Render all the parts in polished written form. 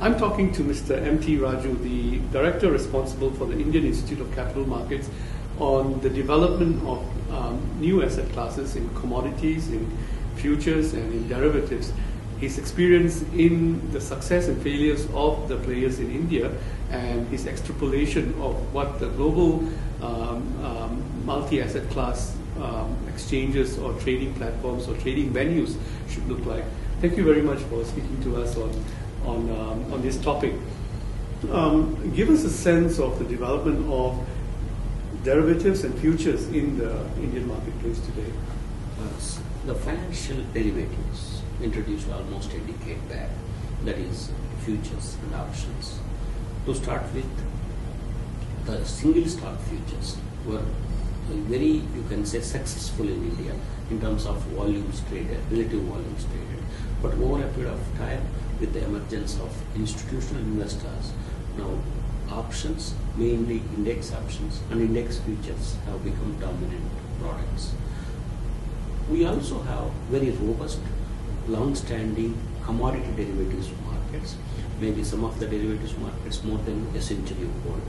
I'm talking to Mr. MT Raju, the director responsible for the Indian Institute of Capital Markets, on the development of new asset classes in commodities, in futures, and in derivatives. His experience in the success and failures of the players in India, and his extrapolation of what the global multi-asset class exchanges or trading platforms or trading venues should look like. Thank you very much for speaking to us on this topic. Give us a sense of the development of derivatives and futures in the Indian marketplace today. The financial derivatives introduced almost a decade back, that is futures and options. To start with, the single stock futures were very, you can say, successful in India in terms of volumes traded, relative volumes traded. But over a period of time, with the emergence of institutional investors, now options, mainly index options and index futures, have become dominant products. We also have very robust, long-standing commodity derivatives markets. Maybe some of the derivatives markets more than a century old.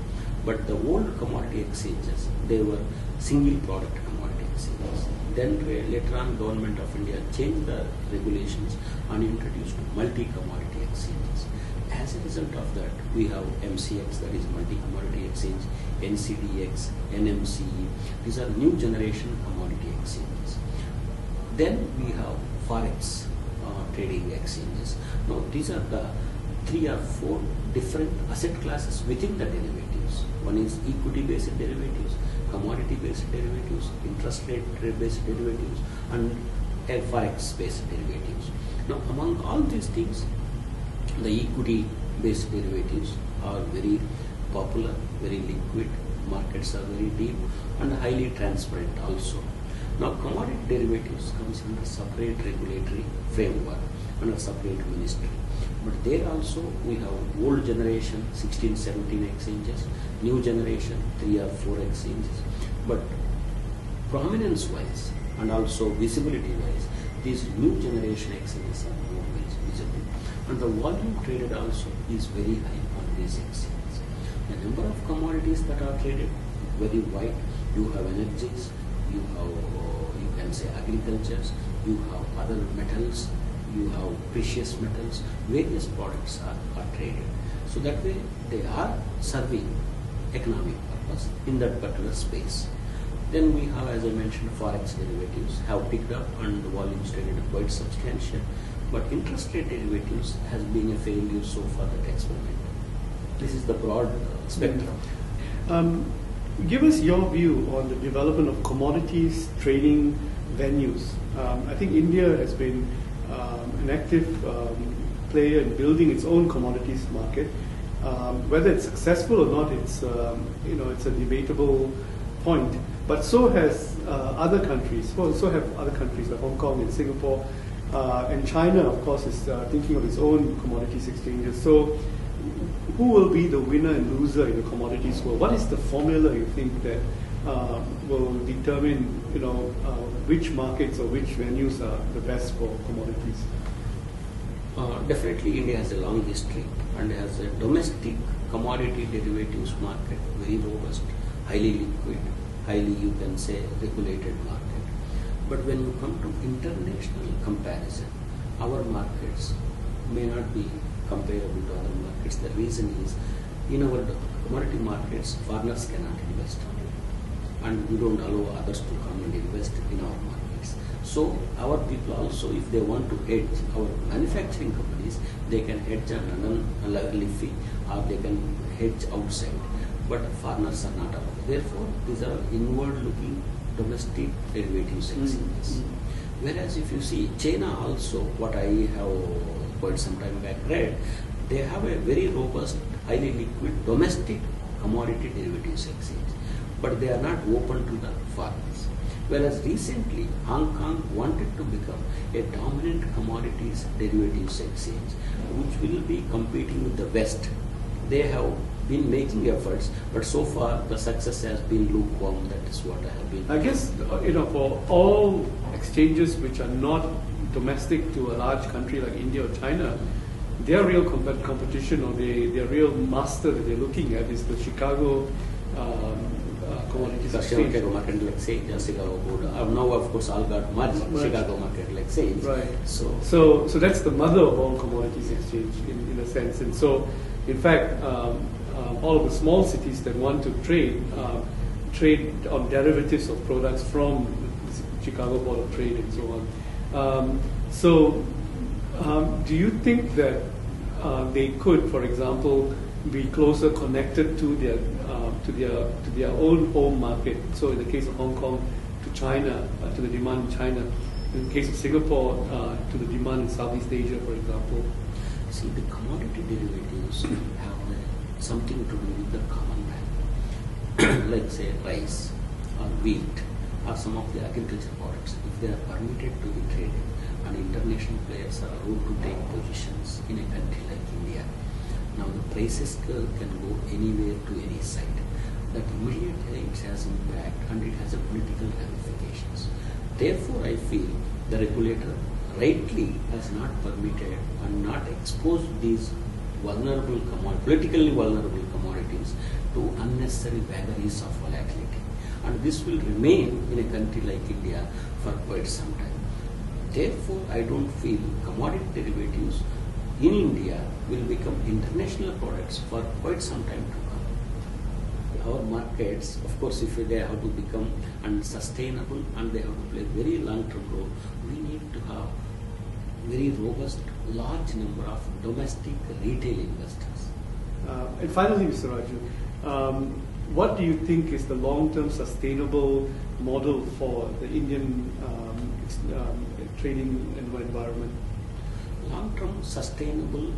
But the old commodity exchanges, they were single product commodity exchanges. Then later on, Government of India changed the regulations and introduced multi-commodity exchanges. As a result of that, we have MCX, that is multi-commodity exchange, NCDX, NMCE. These are new generation commodity exchanges. Then we have Forex trading exchanges. Now these are the 3 or 4 different asset classes within the derivatives. One is equity-based derivatives, commodity-based derivatives, interest rate-based derivatives, and Forex-based derivatives. Now among all these things, the equity-based derivatives are very popular, very liquid, markets are very deep, and highly transparent also. Now commodity derivatives comes in a separate regulatory framework and a separate ministry. But there also we have old generation 16, 17 exchanges, new generation 3 or 4 exchanges. But prominence wise and also visibility wise, these new generation exchanges are more visible. And the volume traded also is very high on these exchanges. The number of commodities that are traded very wide. You have energies, you have, you can say, agricultures, you have other metals, you have precious metals, various products are traded. So that way they are serving economic purpose in that particular space. Then we have, as I mentioned, Forex derivatives have picked up and the volumes traded are quite substantial. But interest rate derivatives has been a failure so far that experiment. This is the broad spectrum. Give us your view on the development of commodities trading venues. I think India has been an active player in building its own commodities market. Whether it's successful or not, it's it's a debatable point. But so has other countries. Well, so have other countries like Hong Kong and Singapore, and China, of course, is thinking of its own commodities exchanges. So, who will be the winner and loser in the commodities world? What is the formula you think that will determine, which markets or which venues are the best for commodities? Definitely, India has a long history and has a domestic commodity derivatives market, very robust, highly liquid, highly, you can say, regulated market. But when you come to international comparison, our markets may not be comparable to other markets. The reason is, in our commodity markets, foreigners cannot invest, and we don't allow others to come and invest in our markets. So our people also, if they want to hedge, our manufacturing companies, they can hedge on an LIFI or they can hedge outside. But foreigners are not allowed. Therefore, these are inward-looking domestic derivatives exchanges. Whereas if you see China also, what I have quite some time back read, they have a very robust, highly liquid domestic commodity derivatives exchange, but they are not open to the foreigners. Whereas recently, Hong Kong wanted to become a dominant commodities derivatives exchange, which will be competing with the West. They have been making efforts, but so far the success has been lukewarm. That is what I have been. I guess for all exchanges which are not domestic to a large country like India or China, their real competition, or their real master that they're looking at, is the Chicago commodities exchange. Chicago Market Exchange and Chicago Board. Now, of course, all got merged. Chicago Market Exchange. Right. So that's the mother of all commodities exchange in a sense. And so, in fact, all of the small cities that want to trade on derivatives of products from the Chicago Board of Trade and so on. Do you think that they could, for example, be closer connected to their own home market? So in the case of Hong Kong, to China, to the demand in China. In the case of Singapore, to the demand in Southeast Asia, for example. See, the commodity derivatives have something to do with the common man, like say rice or wheat or some of the agriculture products. If they are permitted to be traded, and international players are allowed to take positions in a country like India, now the prices curve can go anywhere to any side. That immediately it has impact and it has a political ramifications. Therefore, I feel the regulator rightly has not permitted and not exposed these vulnerable politically vulnerable commodities to unnecessary vagaries of volatility. And this will remain in a country like India for quite some time. Therefore, I don't feel commodity derivatives in India will become international products for quite some time to come. Our markets, of course, if they have to become unsustainable and they have to play very long-term role, we need to have very robust, large number of domestic retail investors. And finally, Mr. Raju, what do you think is the long-term sustainable model for the Indian trading environment? Long-term sustainable,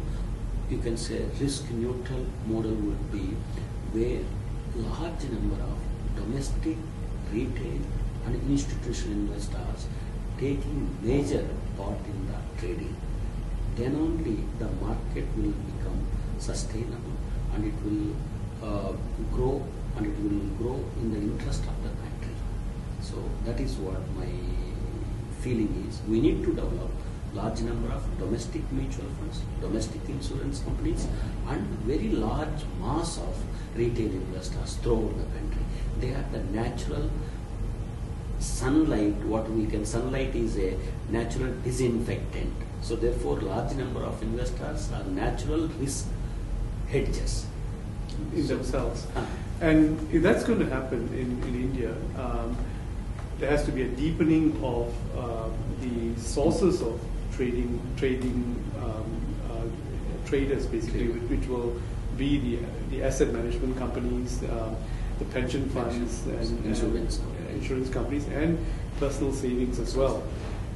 you can say risk-neutral model would be where large number of domestic, retail and institutional investors taking major part in the trading. Then only the market will become sustainable and it will grow, and it will grow in the interest of the country. So that is what my feeling is. We need to develop large number of domestic mutual funds, domestic insurance companies, and very large mass of retail investors throughout the country. They are the natural sunlight. Sunlight is a natural disinfectant. So therefore, large number of investors are natural risk hedges in themselves. And if that's going to happen in India, there has to be a deepening of the sources of trading traders, basically, which will be the asset management companies, the pension funds, and insurance companies, and personal savings as well.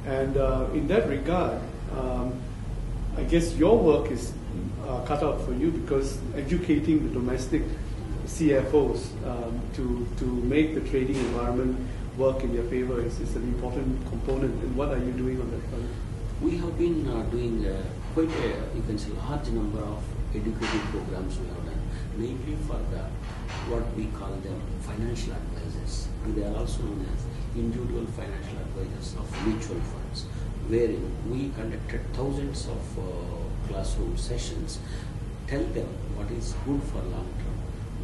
And in that regard, I guess your work is cut out for you, because educating the domestic CFOs to make the trading environment work in their favor is an important component. And what are you doing on that front? We have been doing quite a, you can say, large number of educative programs we have done, mainly for what we call them financial advisors. And they are also known as individual financial advisors of mutual funds, wherein we conducted thousands of classroom sessions, tell them what is good for long term,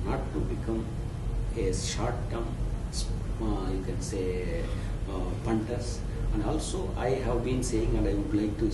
not to become a short term, you can say, punters. And also I have been saying, and I would like to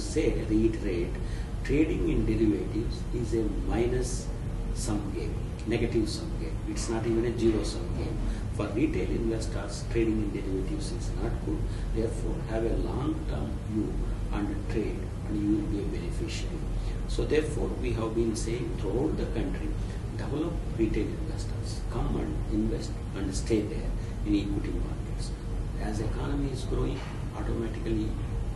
reiterate, trading in derivatives is a minus sum game, negative sum game. It's not even a zero sum game. For retail investors, trading in derivatives is not good. Therefore, have a long-term view and trade, and you will be a beneficiary. So therefore, we have been saying throughout the country, develop retail investors, come and invest and stay there in equity markets. As the economy is growing, automatically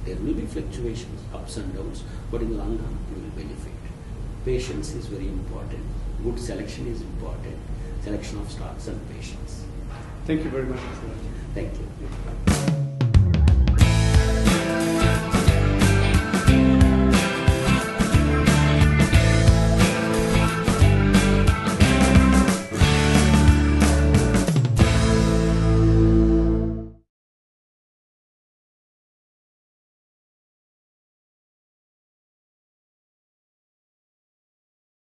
there will be fluctuations, ups and downs, but in the long run you will benefit. Patience is very important. Good selection is important. Selection of stocks and patience. Thank you very much, Mr. Raju. Thank you.